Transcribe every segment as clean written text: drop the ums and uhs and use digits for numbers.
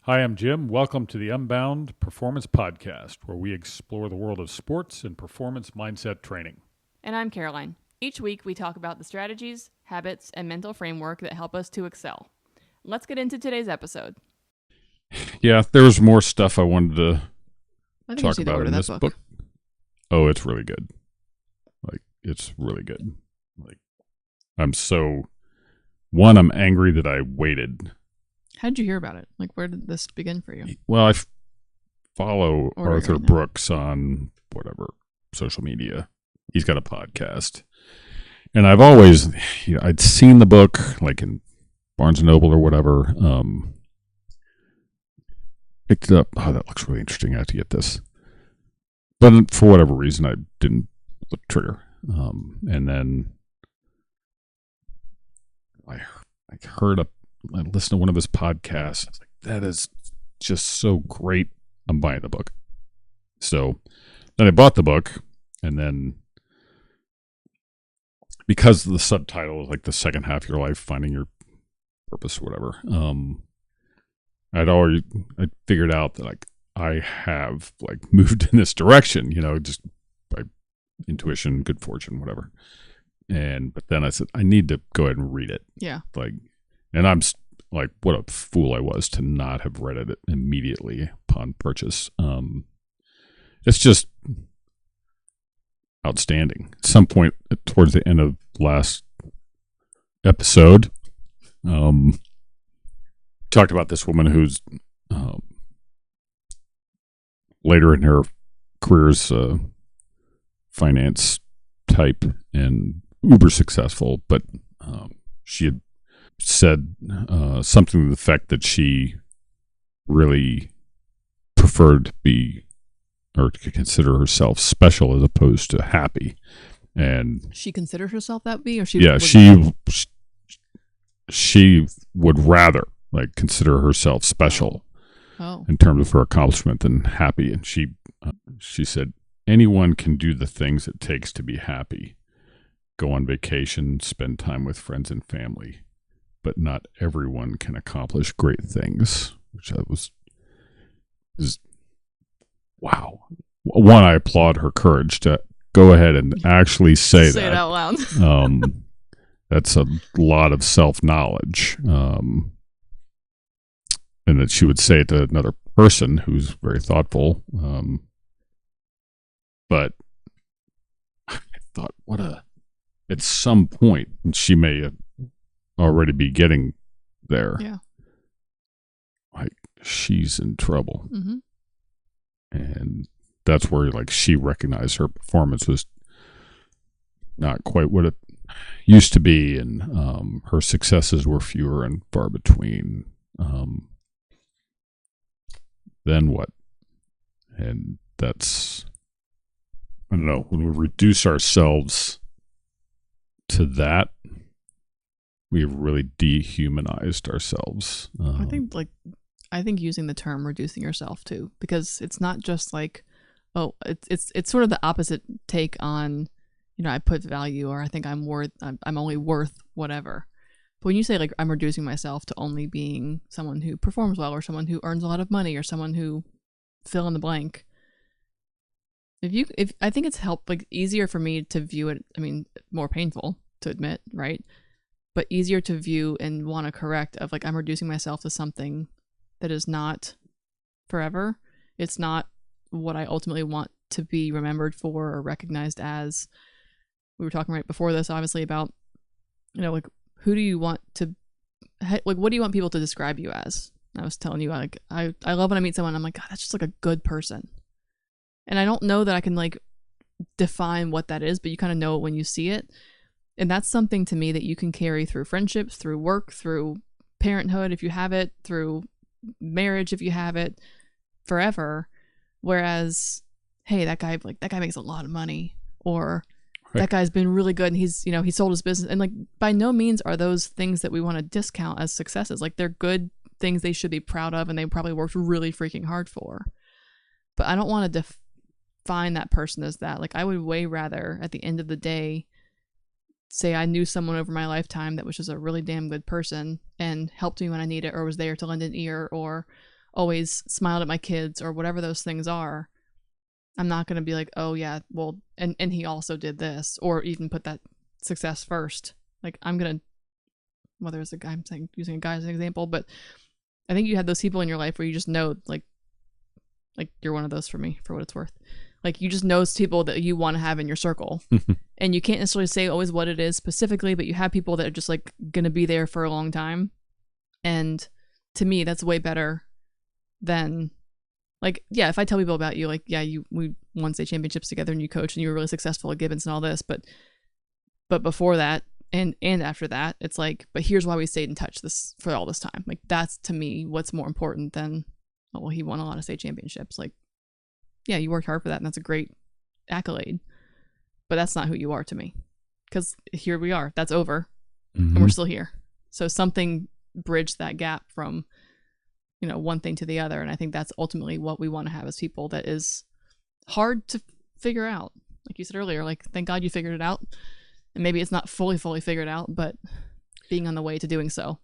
Hi, I'm Jim. Welcome to the Unbound Performance Podcast, where we explore the world of sports and performance mindset training. And I'm Caroline. Each week we talk about the strategies, habits, and mental framework that help us to excel. Let's get into today's episode. Yeah, there was more stuff I wanted to I think talk you should about order in that this book. Oh, it's really good. It's really good. I'm angry that I waited. How did you hear about it? Where did this begin for you? Well, I follow Order Arthur right now. Brooks on whatever social media. He's got a podcast. And I've always, I'd seen the book in Barnes & Noble or whatever. Picked it up. Oh, that looks really interesting. I have to get this. But for whatever reason, I didn't pull the trigger. And then I listened to one of his podcasts. I was like, that is just so great. I'm buying the book. So then I bought the book, and then because the subtitle is the second half of your life, finding your purpose or whatever, I figured out that I have moved in this direction, just by intuition, good fortune, whatever. But then I said, I need to go ahead and read it. Yeah. And I'm what a fool I was to not have read it immediately upon purchase. It's just outstanding. At some point towards the end of last episode, talked about this woman who's later in her career's finance type and uber successful, but she had said something to the effect that she really preferred to be or to consider herself special as opposed to happy. And she considered herself that way, or she would rather consider herself special in terms of her accomplishment than happy. And she said, anyone can do the things it takes to be happy. Go on vacation, spend time with friends and family, but not everyone can accomplish great things, which is wow. One, I applaud her courage to go ahead and actually say that. Say it out loud. That's a lot of self-knowledge. And that she would say it to another person who's very thoughtful. But I thought, at some point, she may already be getting there. Yeah. She's in trouble. Mm-hmm. And that's where she recognized her performance was not quite what it used to be, and her successes were fewer and far between. Then what? And that's, I don't know, when we reduce ourselves to that, we've really dehumanized ourselves. I think using the term reducing yourself too, because it's not just it's sort of the opposite take on, I put value, or I think I'm only worth whatever. But when you say I'm reducing myself to only being someone who performs well, or someone who earns a lot of money, or someone who fill in the blank, if I think it's helped easier for me to view it. I mean, more painful to admit, right? But easier to view and want to correct of I'm reducing myself to something that is not forever. It's not what I ultimately want to be remembered for or recognized as. We were talking right before this, obviously, about, who do you want to, what do you want people to describe you as? I was telling you, I love when I meet someone, I'm God, that's just a good person. And I don't know that I can define what that is, but you kind of know it when you see it. And that's something to me that you can carry through friendships, through work, through parenthood, if you have it, through marriage, if you have it, forever. Whereas, hey, that guy makes a lot of money, or that guy's been really good and he's he sold his business. And by no means are those things that we want to discount as successes. They're good things they should be proud of, and they probably worked really freaking hard for. But I don't want to define that person as that. I would way rather, at the end of the day, say I knew someone over my lifetime that was just a really damn good person and helped me when I needed it, or was there to lend an ear, or always smiled at my kids or whatever those things are, I'm not going to be like, oh yeah, well, and he also did this, or even put that success first. Like I'm going to, whether it's a guy, I'm saying using a guy as an example, but I think you have those people in your life where you just know, like you're one of those for me, for what it's worth. Like you just know people that you want to have in your circle. And you can't necessarily say always what it is specifically, but you have people that are just like going to be there for a long time. And to me, that's way better than, like, yeah, if I tell people about you, like, yeah, we won state championships together and you coached and you were really successful at Gibbons and all this, but before that and after that, it's like, but here's why we stayed in touch this for all this time. Like that's to me what's more important than, oh, well, he won a lot of state championships. Like, yeah, you worked hard for that and that's a great accolade, but that's not who you are to me. Because here we are, that's over, and we're still here. So something bridged that gap from, you know, one thing to the other. And I think that's ultimately what we want to have as people. That is hard to figure out. Like you said earlier, like, thank God you figured it out. And maybe it's not fully figured out, but being on the way to doing so.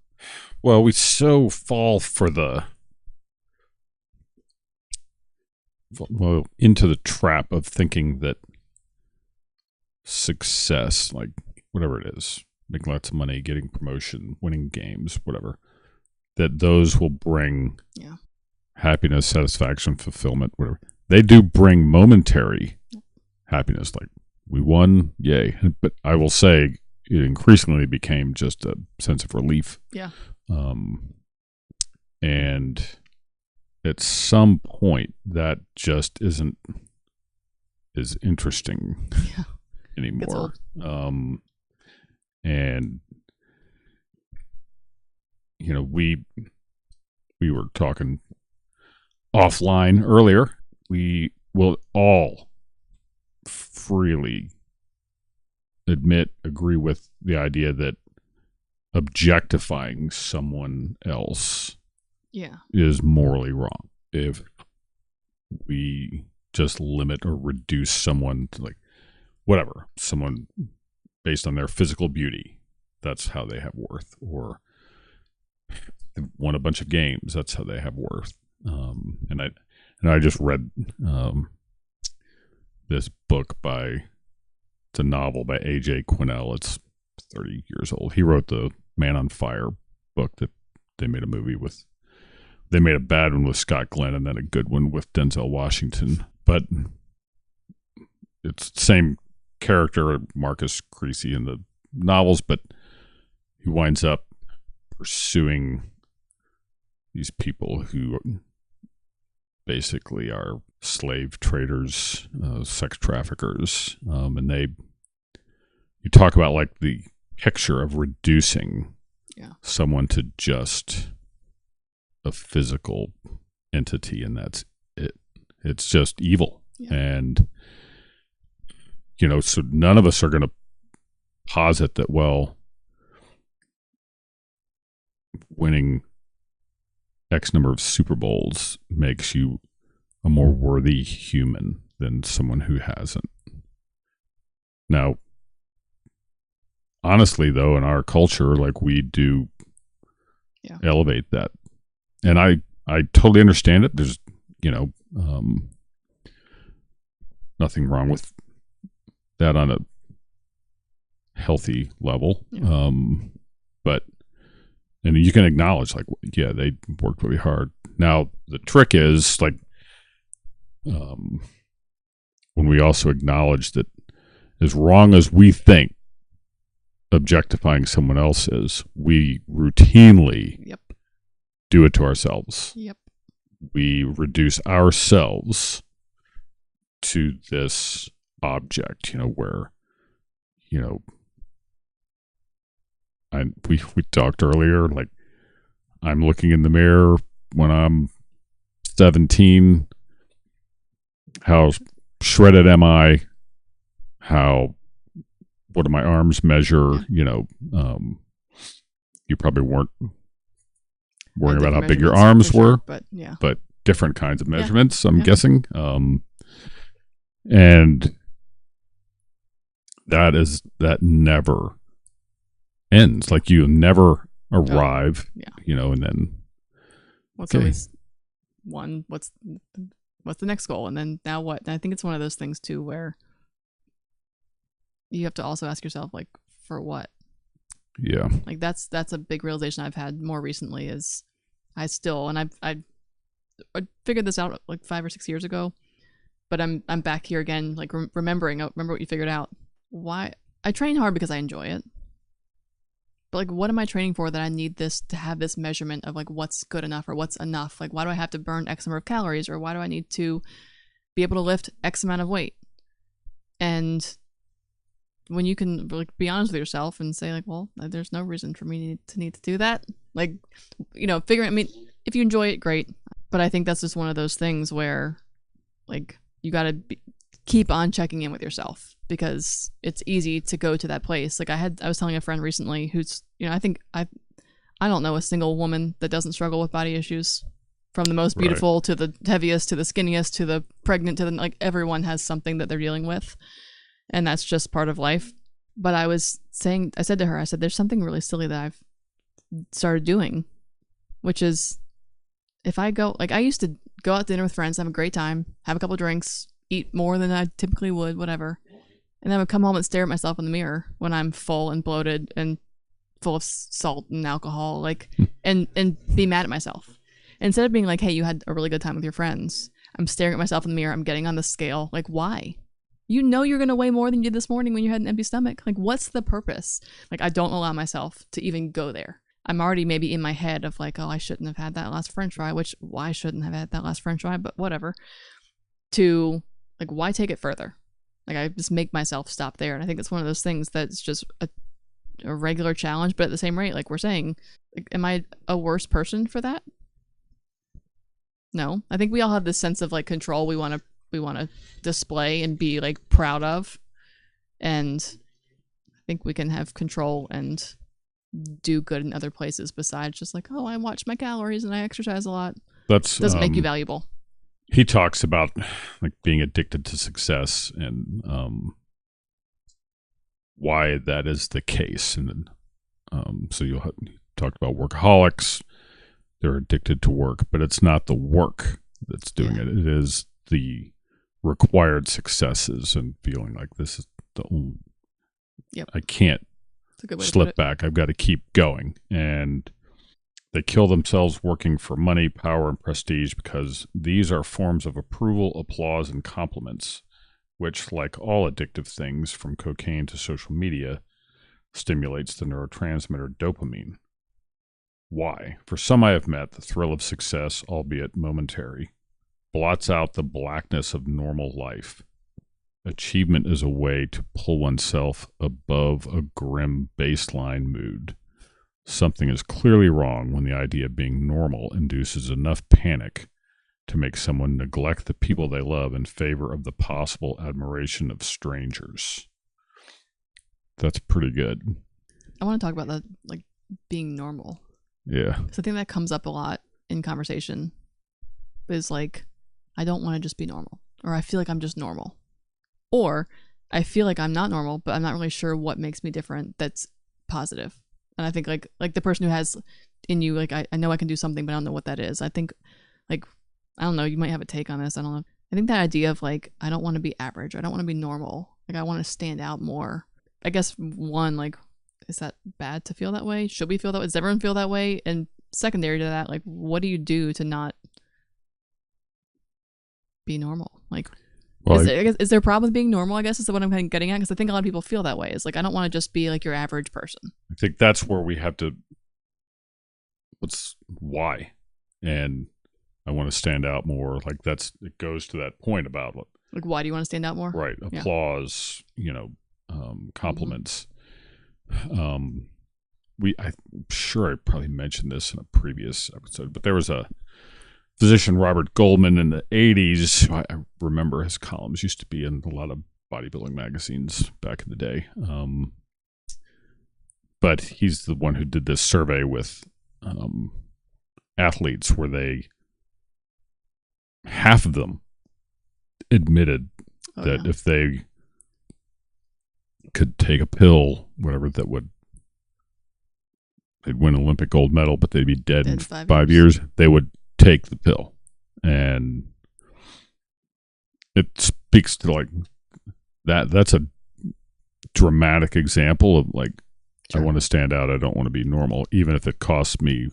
Well, we so fall for into the trap of thinking that success, like whatever it is, making lots of money, getting promotion, winning games, whatever, that those will bring happiness, satisfaction, fulfillment, whatever. They do bring momentary happiness, like we won, yay. But I will say it increasingly became just a sense of relief. Yeah. And at some point that just isn't as interesting anymore. And you know, we were talking offline earlier. We will all freely agree with the idea that objectifying someone else is morally wrong. If we just limit or reduce someone to, like, whatever, someone based on their physical beauty, that's how they have worth, or they've won a bunch of games, that's how they have worth. And I just read this book it's a novel by A.J. Quinnell. It's 30 years old. He wrote the Man on Fire book that they made a movie with. They made a bad one with Scott Glenn and then a good one with Denzel Washington. But it's the same character, Marcus Creasy, in the novels, but he winds up pursuing these people who basically are slave traders, sex traffickers, and you talk about like the picture of reducing someone to just a physical entity, and that's it. It's just evil. And you know, so none of us are going to posit that, well, winning X number of Super Bowls makes you a more worthy human than someone who hasn't. Now, honestly, though, in our culture, like, we do elevate that. And I totally understand it. There's, you know, nothing wrong with that on a healthy level. But, and you can acknowledge, like, yeah, they worked really hard. Now, the trick is, like, when we also acknowledge that as wrong as we think objectifying someone else is, we routinely do it to ourselves. We reduce ourselves to this object, you know, where, you know, we talked earlier, like, I'm looking in the mirror when I'm 17. How shredded am I? What do my arms measure? You know, you probably weren't worrying about how big your arms were, but different kinds of measurements, I'm guessing. And that never ends. Like, you never arrive, you know, and then always one, what's the next goal? And then now what? And I think it's one of those things too where you have to also ask yourself, like, for what? Yeah. Like that's a big realization I've had more recently is I figured this out like 5 or 6 years ago, but I'm back here again, like remember what you figured out. Why? I train hard because I enjoy it. But like, what am I training for that I need this to have this measurement of like what's good enough or what's enough? Like, why do I have to burn X number of calories, or why do I need to be able to lift X amount of weight? And when you can like be honest with yourself and say like, well, there's no reason for me to need to do that. Like, figuring. I mean, if you enjoy it, great. But I think that's just one of those things where, like, you got to keep on checking in with yourself because it's easy to go to that place. Like I was telling a friend recently who's, I think I don't know a single woman that doesn't struggle with body issues, from the most beautiful to the heaviest to the skinniest to the pregnant to the, like, everyone has something that they're dealing with. And that's just part of life. But I said to her, there's something really silly that I've started doing, which is if I go, like I used to go out to dinner with friends, have a great time, have a couple drinks, eat more than I typically would, whatever. And then I would come home and stare at myself in the mirror when I'm full and bloated and full of salt and alcohol, like, and be mad at myself. Instead of being like, hey, you had a really good time with your friends, I'm staring at myself in the mirror, I'm getting on the scale. Like, why? You're going to weigh more than you did this morning when you had an empty stomach. Like, what's the purpose? Like, I don't allow myself to even go there. I'm already maybe in my head of like, oh, I shouldn't have had that last french fry, which why shouldn't have had that last french fry, but whatever. To like, why take it further? Like, I just make myself stop there. And I think it's one of those things that's just a regular challenge, but at the same rate, like we're saying, like, am I a worse person for that? No. I think we all have this sense of like control we want to display and be like proud of. And I think we can have control and do good in other places besides just like, oh, I watch my calories and I exercise a lot. That's doesn't make you valuable. He talks about like being addicted to success and why that is the case. And so you talked about workaholics. They're addicted to work, but it's not the work that's doing it. It is the required successes and feeling like this is the only, I can't slip back. I've got to keep going. And they kill themselves working for money, power, and prestige because these are forms of approval, applause, and compliments, which, like all addictive things from cocaine to social media, stimulates the neurotransmitter dopamine. Why? For some I have met, the thrill of success, albeit momentary, blots out the blackness of normal life. Achievement is a way to pull oneself above a grim baseline mood. Something is clearly wrong when the idea of being normal induces enough panic to make someone neglect the people they love in favor of the possible admiration of strangers. That's pretty good. I want to talk about that, like being normal. Yeah. Because I think that comes up a lot in conversation. Is like, I don't want to just be normal. Or I feel like I'm just normal. Or I feel like I'm not normal, but I'm not really sure what makes me different that's positive. And I think like the person who has in you, like, I know I can do something, but I don't know what that is. I think, like, I don't know, you might have a take on this. I don't know. I think that idea of like, I don't want to be average. I don't want to be normal. Like, I want to stand out more. I guess one, like, is that bad to feel that way? Should we feel that way? Does everyone feel that way? And secondary to that, like, what do you do to not be normal? Like, well, is there a problem with being normal? I guess is what I'm kind of getting at, because I think a lot of people feel that way. It's like, I don't want to just be like your average person. I think that's where we have to. Why? And I want to stand out more. Like it goes to that point about like, why do you want to stand out more? Right. Applause. Compliments. I'm sure I probably mentioned this in a previous episode, but there was a physician, Robert Goldman, in the 80s. I remember his columns used to be in a lot of bodybuilding magazines back in the day. But he's the one who did this survey with athletes where half of them admitted that if they could take a pill, whatever, they'd win an Olympic gold medal, but they'd be dead in 5 years. They would take the pill. And it speaks to like that's a dramatic example of like, sure. I want to stand out. I don't want to be normal, even if it costs me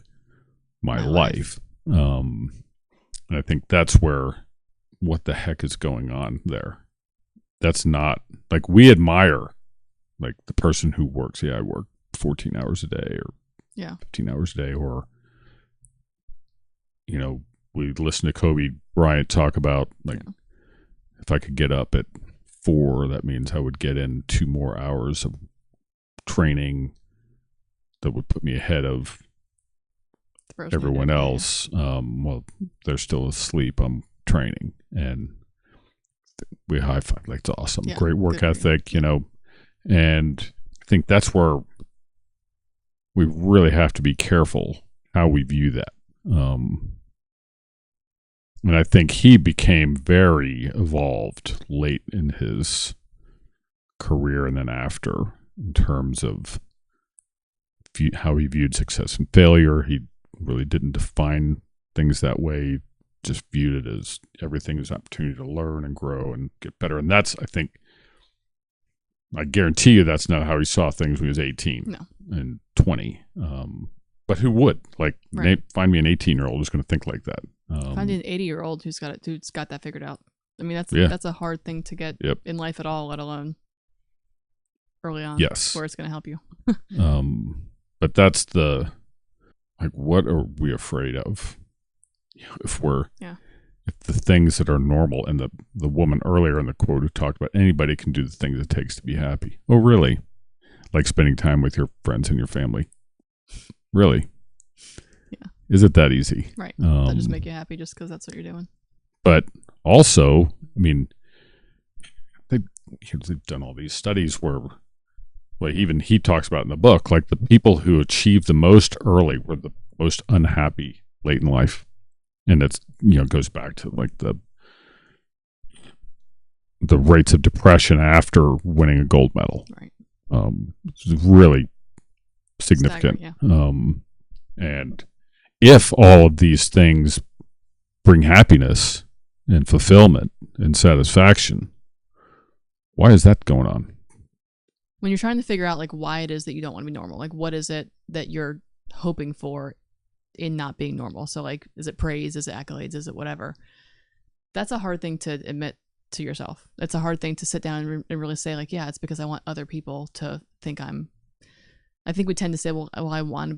my life. And I think that's where, what the heck is going on there? That's not like, we admire like the person who works. Yeah, I work 14 hours a day or 15 hours a day, or, you know, we listen to Kobe Bryant talk about like, if I could get up at 4, that means I would get in 2 more hours of training that would put me ahead of everyone else. Well, they're still asleep. I'm training, and we high five. Like, it's awesome. Yeah, great work ethic, you know. And I think that's where we really have to be careful how we view that. And I think he became very evolved late in his career and then after, in terms of how he viewed success and failure. He really didn't define things that way. He just viewed it as everything is an opportunity to learn and grow and get better. And that's, I think, I guarantee you that's not how he saw things when he was 18 and 20. But who would? Like, find me an 18-year-old who's going to think like that. Find an 80-year-old who's got that figured out. I mean, that's a hard thing to get in life at all, let alone early on. Yes, where it's going to help you. But that's the, like, what are we afraid of? If the things that are normal, and the woman earlier in the quote who talked about anybody can do the things it takes to be happy. Oh, really? Like spending time with your friends and your family. Really? Yeah. Is it that easy? Right. That just make you happy just because that's what you're doing. But also, I mean, they've done all these studies where, like, even he talks about in the book, like the people who achieved the most early were the most unhappy late in life. And that's, you know, goes back to like the rates of depression after winning a gold medal. Right. It's really significant. And if all of these things bring happiness and fulfillment and satisfaction, why is that going on? When you're trying to figure out like why it is that you don't want to be normal, like what is it that you're hoping for in not being normal? So like, is it praise? Is it accolades? Is it whatever? That's a hard thing to admit to yourself. It's a hard thing to sit down and really say like, yeah, it's because I want other people to think I think we tend to say, well, I want to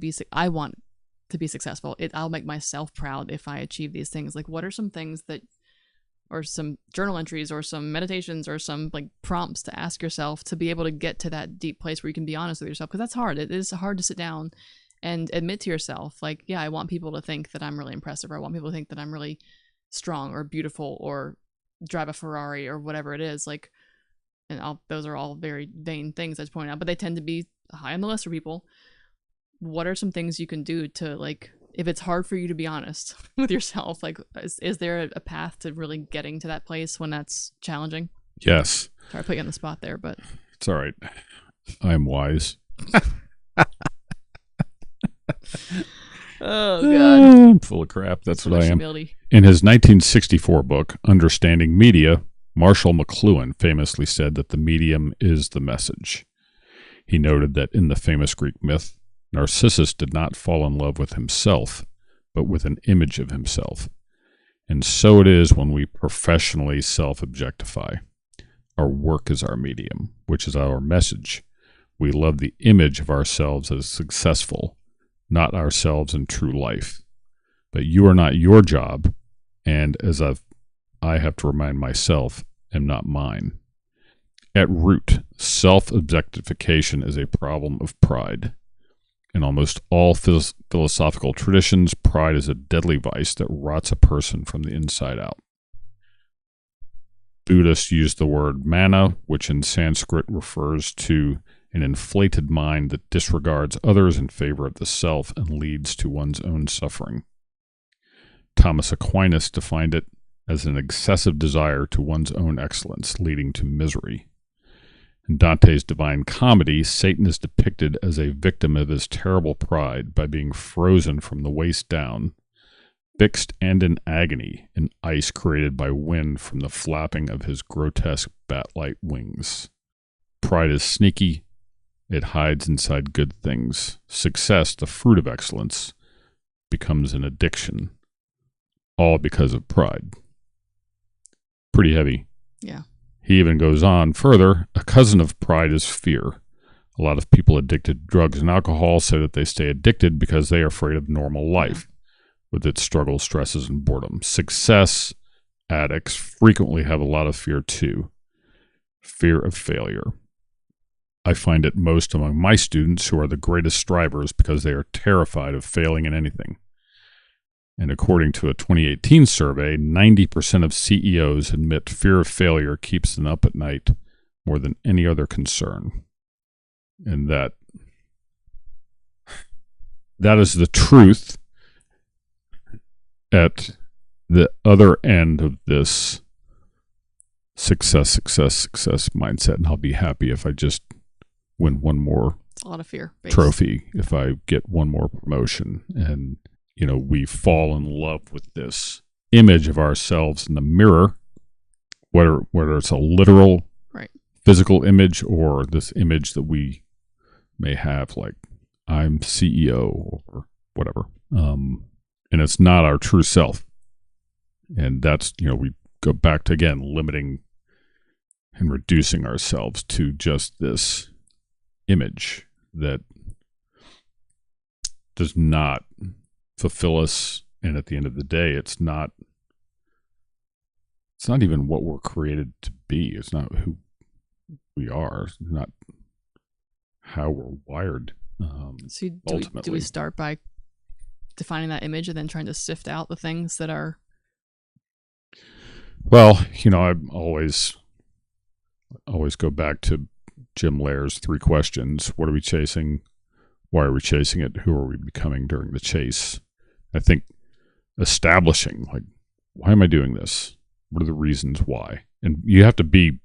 be successful. I'll make myself proud if I achieve these things. Like, what are some things that, or some journal entries or some meditations or some like prompts to ask yourself to be able to get to that deep place where you can be honest with yourself? Because that's hard. It is hard to sit down and admit to yourself, like, yeah, I want people to think that I'm really impressive, or I want people to think that I'm really strong or beautiful or drive a Ferrari or whatever it is. Like, and those are all very vain things I just point out, but they tend to be high on the list for people. What are some things you can do to, like, if it's hard for you to be honest with yourself, like, is there a path to really getting to that place when that's challenging? Yes. Sorry, I put you on the spot there, but it's all right. I am wise. Oh God, I'm full of crap. That's what I am. Humility. In his 1964 book, Understanding Media, Marshall McLuhan famously said that the medium is the message. He noted that in the famous Greek myth, Narcissus did not fall in love with himself, but with an image of himself. And so it is when we professionally self-objectify. Our work is our medium, which is our message. We love the image of ourselves as successful, not ourselves in true life. But you are not your job, and as I have to remind myself, am not mine. At root, self-objectification is a problem of pride. In almost all philosophical traditions, pride is a deadly vice that rots a person from the inside out. Buddhists use the word mana, which in Sanskrit refers to an inflated mind that disregards others in favor of the self and leads to one's own suffering. Thomas Aquinas defined it as an excessive desire to one's own excellence, leading to misery. In Dante's Divine Comedy, Satan is depicted as a victim of his terrible pride by being frozen from the waist down fixed and in agony in ice created by wind from the flapping of his grotesque bat-like wings. Pride is sneaky. It hides inside good things. Success, the fruit of excellence, becomes an addiction, all because of pride. Pretty heavy. Yeah. He even goes on further. A cousin of pride is fear. A lot of people addicted to drugs and alcohol say that they stay addicted because they are afraid of normal life with its struggles, stresses, and boredom. Success addicts frequently have a lot of fear too. Fear of failure. I find it most among my students who are the greatest strivers because they are terrified of failing in anything. And according to a 2018 survey, 90% of CEOs admit fear of failure keeps them up at night more than any other concern. And that is the truth at the other end of this success mindset. And I'll be happy if I just win one more a lot of fear trophy, if I get one more promotion. And, we fall in love with this image of ourselves in the mirror, whether it's a literal physical image or this image that we may have, like I'm CEO or whatever. And it's not our true self. And that's, we go back to, again, limiting and reducing ourselves to just this image that does not fulfill us. And at the end of the day, it's not even what we're created to be. It's not who we are. It's not how we're wired. So do we start by defining that image and then trying to sift out the things that are? Well, I always go back to Jim Lair's 3 questions. What are we chasing? Why are we chasing it? Who are we becoming during the chase? I think establishing, like, why am I doing this? What are the reasons why? And you have to be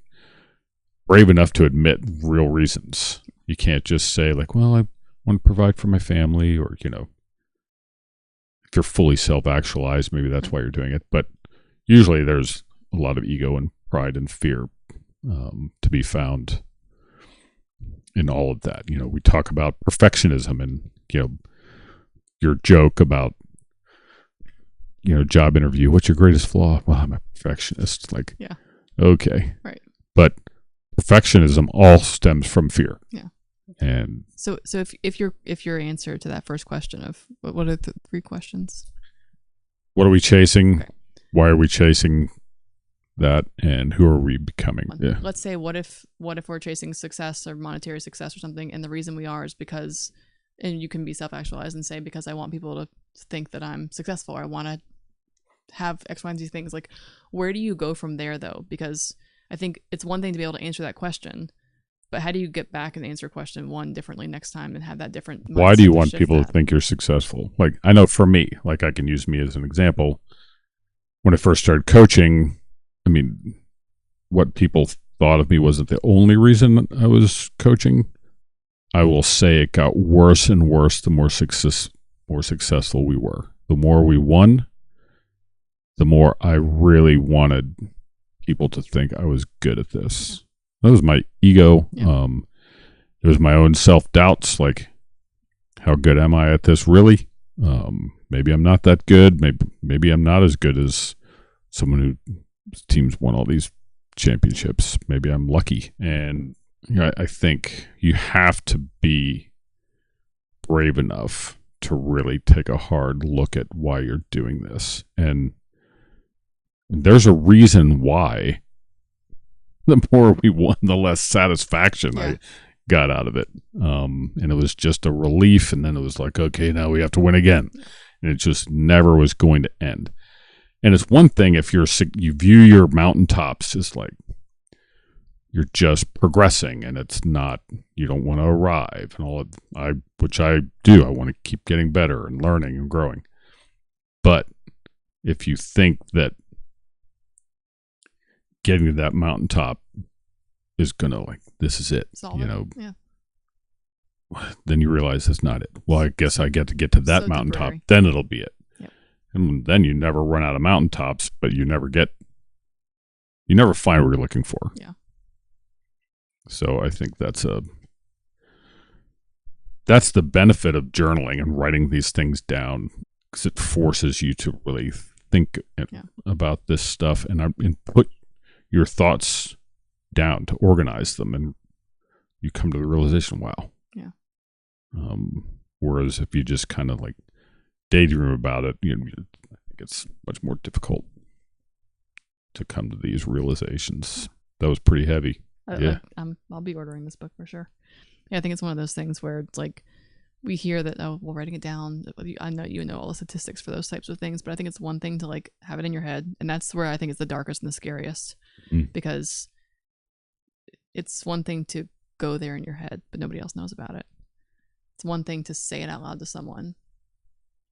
brave enough to admit real reasons. You can't just say, like, well, I want to provide for my family, or, if you're fully self-actualized, maybe that's why you're doing it. But usually there's a lot of ego and pride and fear to be found in all of that. We talk about perfectionism and, your joke about, job interview. What's your greatest flaw? Well, I'm a perfectionist. Like, yeah. Okay. Right. But perfectionism all stems from fear. Yeah. And so if your answer to that first question of what are the 3 questions? What are we chasing? Okay. Why are we chasing that? And who are we becoming? Yeah. Let's say what if we're chasing success or monetary success or something, and the reason we are is because, and you can be self-actualized and say, because I want people to think that I'm successful, or I want to have X, Y, and Z things. Like, where do you go from there though? Because I think it's one thing to be able to answer that question, but how do you get back and answer question 1 differently next time and have that different? Why do you want people to think you're successful? Like, I know for me, like, I can use me as an example. When I first started coaching, I mean, what people thought of me wasn't the only reason I was coaching. I will say it got worse and worse the more successful we were. The more we won, the more I really wanted people to think I was good at this. That was my ego. Yeah. It was my own self-doubts, like, how good am I at this really? Maybe I'm not that good. Maybe I'm not as good as someone whose team's won all these championships. Maybe I'm lucky. And I think you have to be brave enough to really take a hard look at why you're doing this. And there's a reason why the more we won, the less satisfaction I got out of it. And it was just a relief. And then it was like, okay, now we have to win again. And it just never was going to end. And it's one thing if you view your mountaintops as like, you're just progressing, and it's not, you don't want to arrive and all of, which I do. I want to keep getting better and learning and growing. But if you think that getting to that mountaintop is going to, like, this is it, then you realize that's not it. Well, I guess I get to that mountaintop, then it'll be it. Yep. And then you never run out of mountaintops, but you never find what you're looking for. Yeah. So I think that's the benefit of journaling and writing these things down, because it forces you to really think about this stuff and put your thoughts down to organize them, and you come to the realization, wow. Yeah. Whereas if you just kind of like daydream about it, I think it's much more difficult to come to these realizations. That was pretty heavy. I'll be ordering this book for sure. Yeah, I think it's one of those things where it's like we hear that, writing it down. I know you know all the statistics for those types of things, but I think it's one thing to like have it in your head, and that's where I think it's the darkest and the scariest, because it's one thing to go there in your head, but nobody else knows about it. It's one thing to say it out loud to someone,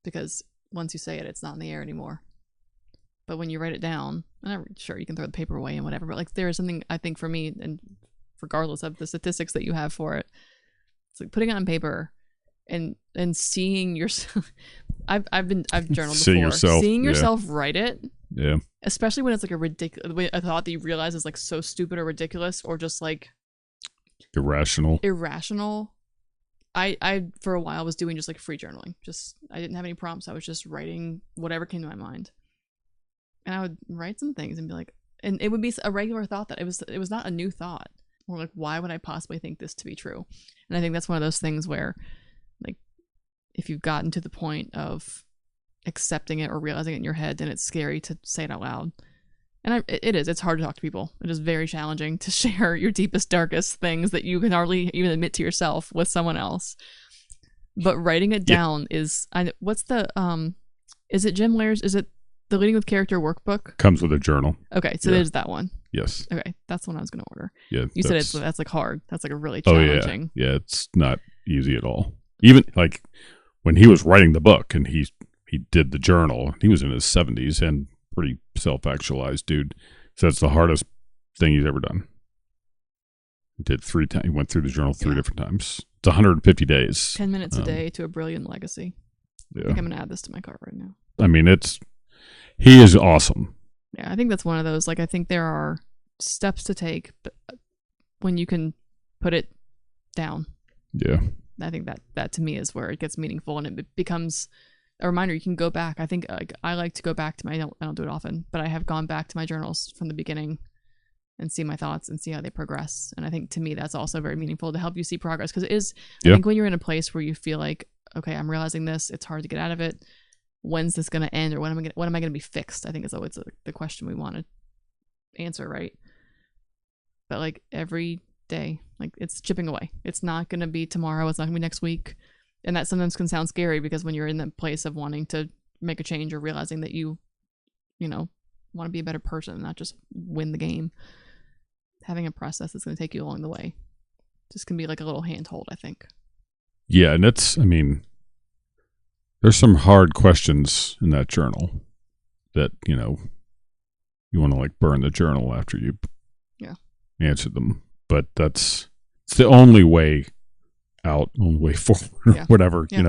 because once you say it, it's not in the air anymore. But when you write it down, and sure, you can throw the paper away and whatever, but like there is something, I think, for me, and regardless of the statistics that you have for it, it's like putting it on paper and seeing yourself. I've journaled before. Seeing yourself write it. Yeah. Especially when it's like a thought that you realize is like so stupid or ridiculous or just like irrational. I for a while was doing just like free journaling. I didn't have any prompts. I was just writing whatever came to my mind. And I would write some things and be like, and it would be a regular thought that it was not a new thought. Or like, why would I possibly think this to be true? And I think that's one of those things where, like, if you've gotten to the point of accepting it or realizing it in your head, then it's scary to say it out loud. And it's hard to talk to people. It is very challenging to share your deepest, darkest things that you can hardly even admit to yourself with someone else. But writing it down is, what's the, is it Jim Lair's, is it the Leading with Character workbook? Comes with a journal. Okay, so there's that one. Yes. Okay, that's the one I was going to order. Yeah. You said that's like hard. That's like a really challenging. Yeah, it's not easy at all. Even like when he was writing the book and he did the journal, he was in his 70s and pretty self-actualized dude. So that's the hardest thing he's ever done. He did 3 times. He went through the journal 3 different times. It's 150 days. 10 minutes a day to a brilliant legacy. Yeah. I think I'm going to add this to my cart right now. I mean, he is awesome. Yeah, I think that's one of those, like, I think there are steps to take, but when you can put it down. Yeah. I think that to me is where it gets meaningful, and it becomes a reminder. You can go back. I think I like to go back to I don't do it often, but I have gone back to my journals from the beginning and see my thoughts and see how they progress. And I think to me that's also very meaningful to help you see progress, because it is, I think when you're in a place where you feel like, okay, I'm realizing this, it's hard to get out of it. When's this going to end, or when am I going to be fixed? I think is always the question we want to answer, right? But like every day, like it's chipping away. It's not going to be tomorrow. It's not going to be next week. And that sometimes can sound scary, because when you're in that place of wanting to make a change or realizing that you want to be a better person, not just win the game, having a process that's going to take you along the way just can be like a little handhold, I think. Yeah, and there's some hard questions in that journal that, you want to like burn the journal after you answer them. But it's the only way out, only way forward, whatever, there's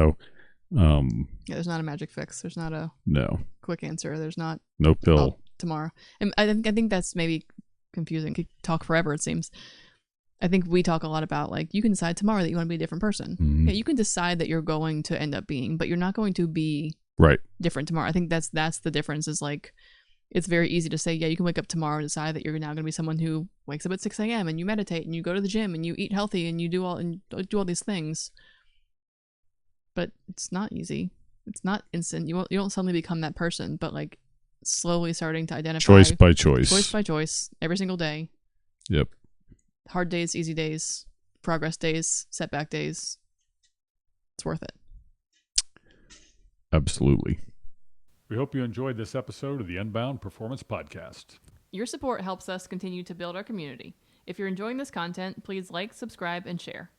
not a magic fix. There's not a quick answer. There's not no pill tomorrow. And I think that's maybe confusing. Could talk forever, it seems. I think we talk a lot about, like, you can decide tomorrow that you want to be a different person. Mm-hmm. Yeah, you can decide that you're going to end up being, but you're not going to be different tomorrow. I think that's the difference, is like, it's very easy to say, yeah, you can wake up tomorrow and decide that you're now going to be someone who wakes up at 6 a.m. and you meditate and you go to the gym and you eat healthy and you do all these things. But it's not easy. It's not instant. You don't suddenly become that person, but like slowly starting to identify choice by choice, every single day. Yep. Hard days, easy days, progress days, setback days. It's worth it. Absolutely. We hope you enjoyed this episode of the Unbound Performance Podcast. Your support helps us continue to build our community. If you're enjoying this content, please like, subscribe, and share.